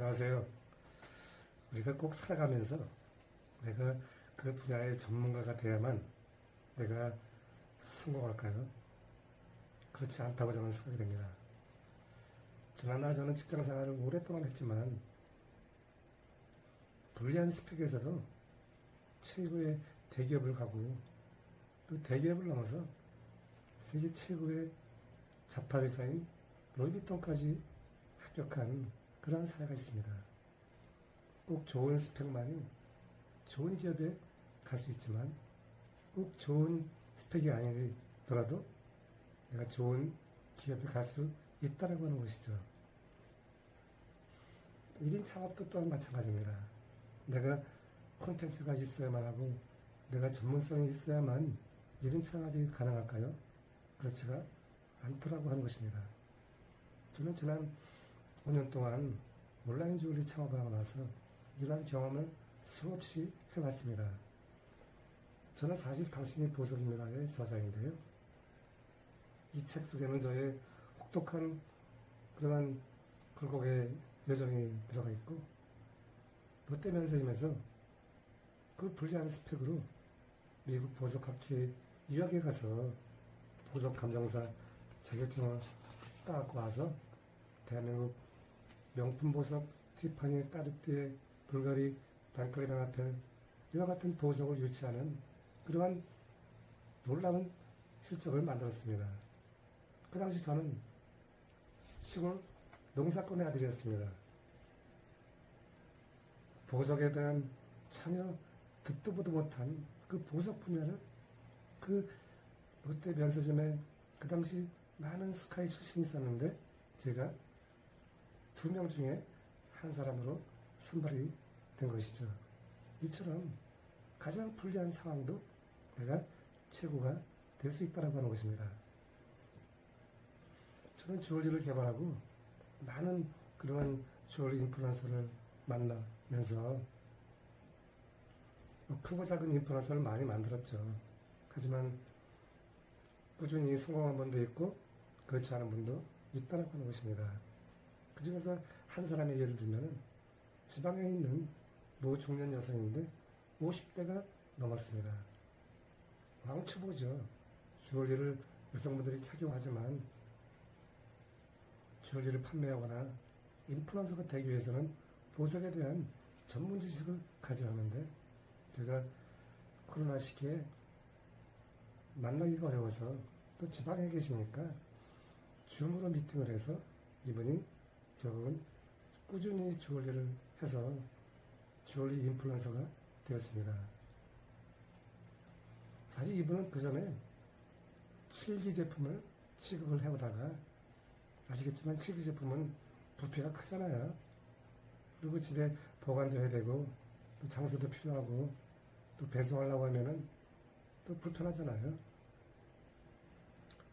안녕하세요. 우리가 꼭 살아가면서 내가 그 분야의 전문가가 돼야만 내가 성공할까요? 그렇지 않다고 저는 생각이 됩니다. 지난날 저는 직장 생활을 오랫동안 했지만 불리한 스펙에서도 최고의 대기업을 가고 또 대기업을 넘어서 세계 최고의 자파회사인 로이비통까지 합격한 그런 사례가 있습니다. 꼭 좋은 스펙만이 좋은 기업에 갈 수 있지만 꼭 좋은 스펙이 아니더라도 내가 좋은 기업에 갈 수 있다라고 하는 것이죠. 1인 창업도 또한 마찬가지입니다. 내가 콘텐츠가 있어야만 하고 내가 전문성이 있어야만 1인 창업이 가능할까요? 그렇지가 않더라고 하는 것입니다. 저는 지난 5년 동안 온라인 주얼리 창업을 하고 나서 이러한 경험을 수없이 해왔습니다. 저는 사실 당신이 보석입니다의 저자인데요. 이 책 속에는 저의 혹독한 그러한 굴곡의 여정이 들어가 있고 롯데면세점에서 그 불리한 스펙으로 미국 보석학회 유학에 가서 보석 감정사 자격증을 따갖고 와서 대한민국 명품 보석 티파니, 까르띠에, 불가리, 단거리 라펠 이와 같은 보석을 유치하는 그러한 놀라운 실적을 만들었습니다. 그 당시 저는 시골 농사꾼의 아들이었습니다. 보석에 대한 전혀 듣도 보도 못한 그 보석 분야를 그 롯데 면세점에 그 당시 많은 스카이 출신이 있었는데 제가 2명 중에 한 사람으로 선발이 된 것이죠. 이처럼 가장 불리한 상황도 내가 최고가 될 수 있다고 하는 것입니다. 저는 주얼리를 개발하고 많은 그러한 주얼리 인플루언서를 만나면서 크고 작은 인플루언서를 많이 만들었죠. 하지만 꾸준히 성공한 분도 있고 그렇지 않은 분도 있다고 하는 것입니다. 그 중에서 한 사람의 예를 들면 지방에 있는 모 중년 여성인데 50대가 넘었습니다. 왕초보죠. 주얼리를 여성분들이 착용하지만 주얼리를 판매하거나 인플루언서가 되기 위해서는 보석에 대한 전문 지식을 가져야 하는데 제가 코로나 시기에 만나기가 어려워서 또 지방에 계시니까 줌으로 미팅을 해서 이분이 결국은 꾸준히 주얼리를 해서 주얼리 인플루언서가 되었습니다. 사실 이분은 그 전에 7기 제품을 취급을 해오다가 아시겠지만 7기 제품은 부피가 크잖아요. 그리고 집에 보관도 해야 되고 또 장소도 필요하고 또 배송하려고 하면은 또 불편하잖아요.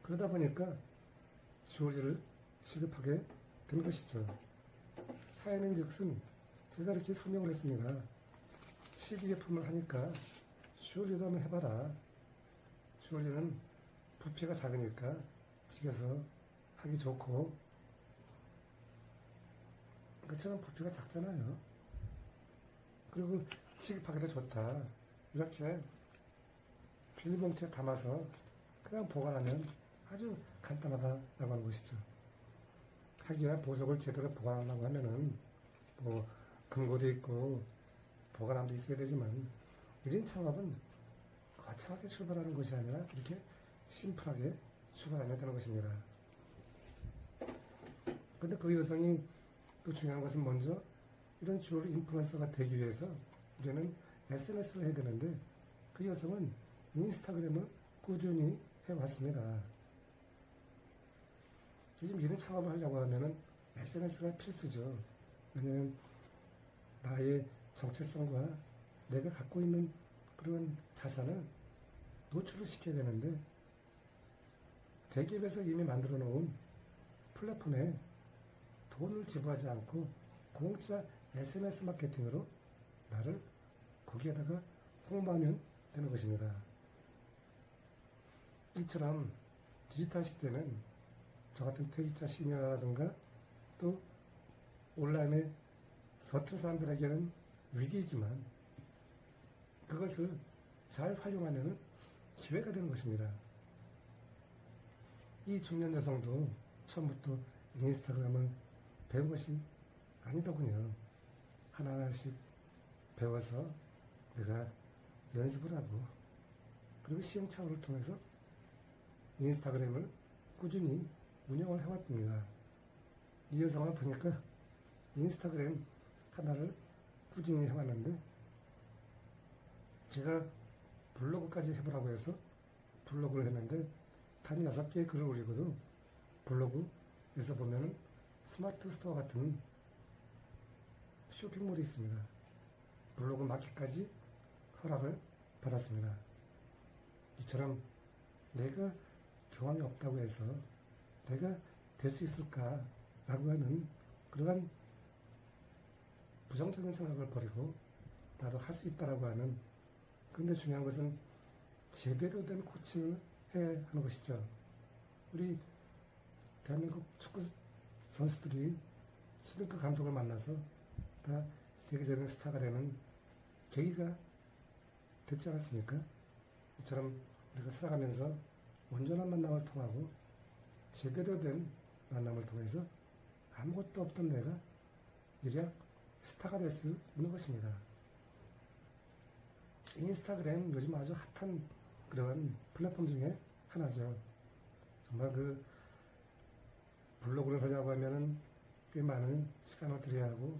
그러다 보니까 주얼리를 취급하게 된 것이죠. 사연인 즉슨 제가 이렇게 설명을 했습니다. 실기 제품을 하니까 주얼리도 한번 해봐라. 주얼리는 부피가 작으니까 집에서 하기 좋고 그처럼 부피가 작잖아요. 그리고 취급하기도 좋다. 이렇게 비닐봉투에 담아서 그냥 보관하면 아주 간단하다라고 하는 것이죠. 하기야 보석을 제대로 보관하려고 하면은 뭐 금고도 있고 보관함도 있어야 되지만 1인 창업은 거창하게 출발하는 것이 아니라 이렇게 심플하게 출발하면 되는 것입니다. 그런데 그 여성이 또 중요한 것은 먼저 이런 주얼리 인플루언서가 되기 위해서 우리는 SNS를 해야 되는데 그 여성은 인스타그램을 꾸준히 해왔습니다. 요즘 이런 창업을 하려고 하면은 SNS가 필수죠. 왜냐면 나의 정체성과 내가 갖고 있는 그런 자산을 노출을 시켜야 되는데 대기업에서 이미 만들어 놓은 플랫폼에 돈을 지불하지 않고 공짜 SNS 마케팅으로 나를 거기에다가 홍보하면 되는 것입니다. 이처럼 디지털 시대는 저 같은 퇴직자 시니어라든가 또 온라인에 서툰 사람들에게는 위기이지만 그것을 잘 활용하면 기회가 되는 것입니다. 이 중년 여성도 처음부터 인스타그램을 배운 것이 아니더군요. 하나하나씩 배워서 내가 연습을 하고 그리고 시행착오를 통해서 인스타그램을 꾸준히 운영을 해왔습니다. 이 여성을 보니까 인스타그램 하나를 꾸준히 해왔는데 제가 블로그까지 해보라고 해서 블로그를 했는데 단 6개의 글을 올리고도 블로그에서 보면은 스마트 스토어 같은 쇼핑몰이 있습니다. 블로그 마켓까지 허락을 받았습니다. 이처럼 내가 경험이 없다고 해서 내가 될 수 있을까라고 하는 그러한 부정적인 생각을 버리고 나도 할 수 있다라고 하는, 그런데 중요한 것은 제대로 된 코칭을 해야 하는 것이죠. 우리 대한민국 축구 선수들이 수비급 감독을 만나서 다 세계적인 스타가 되는 계기가 됐지 않았습니까? 이처럼 우리가 살아가면서 온전한 만남을 통하고 제대로 된 만남을 통해서 아무것도 없던 내가 일약 스타가 될 수 있는 것입니다. 인스타그램 요즘 아주 핫한 그런 플랫폼 중에 하나죠. 정말 그 블로그를 하려고 하면은 꽤 많은 시간을 들여야 하고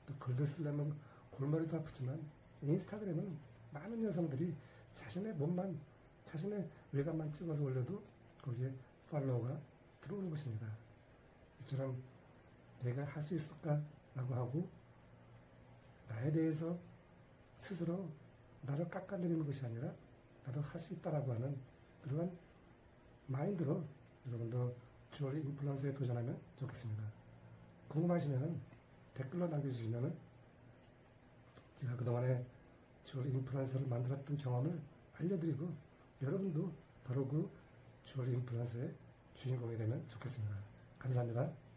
또 글도 쓰려면 골머리도 아프지만 인스타그램은 많은 여성들이 자신의 몸만, 자신의 외관만 찍어서 올려도 거기에 팔로워가 들어오는 것입니다. 이처럼 내가 할 수 있을까라고 하고 나에 대해서 스스로 나를 깎아내리는 것이 아니라 나도 할 수 있다라고 하는 그러한 마인드로 여러분도 주얼리 인플루언서에 도전하면 좋겠습니다. 궁금하시면 댓글로 남겨주시면 제가 그동안에 주얼리 인플루언서를 만들었던 경험을 알려드리고 여러분도 바로 그 주얼리 인플루언서의 주인공이 되면 좋겠습니다. 감사합니다.